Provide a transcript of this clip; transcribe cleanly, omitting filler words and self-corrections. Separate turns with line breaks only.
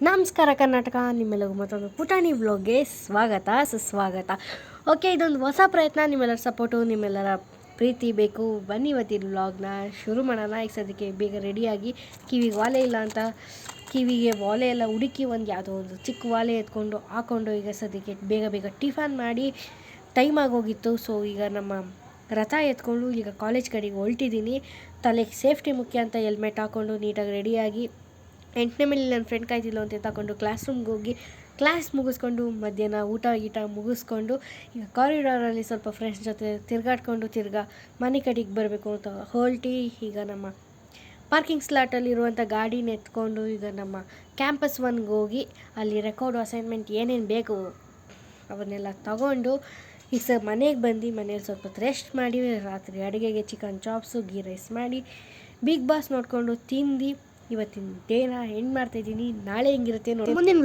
ನಮಸ್ಕಾರ ಕರ್ನಾಟಕ, ನಿಮ್ಮೆಲ್ಲರಿಗೂ ಮತ್ತೊಂದು ಪುಟಾಣಿ ವ್ಲಾಗ್ಗೆ ಸ್ವಾಗತ ಸುಸ್ವಾಗತ. ಓಕೆ, ಇದೊಂದು ಹೊಸ ಪ್ರಯತ್ನ. ನಿಮ್ಮೆಲ್ಲರ ಸಪೋರ್ಟು, ನಿಮ್ಮೆಲ್ಲರ ಪ್ರೀತಿ ಬೇಕು. ಬನ್ನಿ ಇವತ್ತಿನ ವ್ಲಾಗ್ನ ಶುರು ಮಾಡೋಣ. ಈಗ ಸದ್ಯಕ್ಕೆ ಬೇಗ ರೆಡಿಯಾಗಿ, ಕಿವಿಗೆ ವಾಲೆ ಇಲ್ಲ ಅಂತ ಕಿವಿಗೆ ವಾಲೆ ಎಲ್ಲ ಹುಡುಕಿ ಯಾವುದೋ ಒಂದು ಚಿಕ್ಕ ವಾಲೆ ಎತ್ಕೊಂಡು ಹಾಕ್ಕೊಂಡು ಈಗ ಸದ್ಯಕ್ಕೆ ಬೇಗ ಟಿಫನ್ ಮಾಡಿ ಟೈಮ್ ಆಗೋಗಿತ್ತು. ಸೊ ಈಗ ನಮ್ಮ ರಥ ಎತ್ಕೊಂಡು ಈಗ ಕಾಲೇಜ್ ಕಡೆಗೆ ಹೊಲ್ಟಿದ್ದೀನಿ. ತಲೆಗೆ ಸೇಫ್ಟಿ ಮುಖ್ಯ ಅಂತ ಹೆಲ್ಮೆಟ್ ಹಾಕ್ಕೊಂಡು ನೀಟಾಗಿ ರೆಡಿಯಾಗಿ 8ನೇ ಮೇಲೆ ನನ್ನ ಫ್ರೆಂಡ್ ಕಾಯ್ತಿಲ್ಲ ಅಂತ ತಗೊಂಡು ಕ್ಲಾಸ್ ರೂಮ್ಗೆ ಹೋಗಿ ಕ್ಲಾಸ್ ಮುಗಿಸ್ಕೊಂಡು ಮಧ್ಯಾಹ್ನ ಊಟ ಮುಗಿಸ್ಕೊಂಡು ಈಗ ಕಾರಿಡಾರಲ್ಲಿ ಸ್ವಲ್ಪ ಫ್ರೆಂಡ್ಸ್ ಜೊತೆ ತಿರ್ಗಾಡ್ಕೊಂಡು ಮನೆ ಕಡೆಗೆ ಬರಬೇಕು ಅಂತ ಹೊರಟಿ ಈಗ ನಮ್ಮ ಪಾರ್ಕಿಂಗ್ ಸ್ಲಾಟಲ್ಲಿರುವಂಥ ಗಾಡಿನ ಎತ್ಕೊಂಡು ಈಗ ನಮ್ಮ ಕ್ಯಾಂಪಸ್ 1ಗೆ ಹೋಗಿ ಅಲ್ಲಿ ರೆಕಾರ್ಡು ಅಸೈನ್ಮೆಂಟ್ ಏನೇನು ಬೇಕು ಅವನ್ನೆಲ್ಲ ತಗೊಂಡು ಈಗ ಮನೆಗೆ ಬಂದು ಮನೇಲಿ ಸ್ವಲ್ಪ ಹೊತ್ತು ರೆಸ್ಟ್ ಮಾಡಿ ರಾತ್ರಿ ಅಡುಗೆಗೆ ಚಿಕನ್ ಚಾಪ್ಸು ಗೀ ರೈಸ್ ಮಾಡಿ ಬಿಗ್ ಬಾಸ್ ನೋಡಿಕೊಂಡು ತಿಂದು ಇವತ್ತಿನ ಡೇನ ಎಂಡ್ ಮಾಡ್ತಾಯಿದ್ದೀನಿ. ನಾಳೆ ಹೆಂಗಿರುತ್ತೆ ನೋಡಿ ಮುಂದಿನ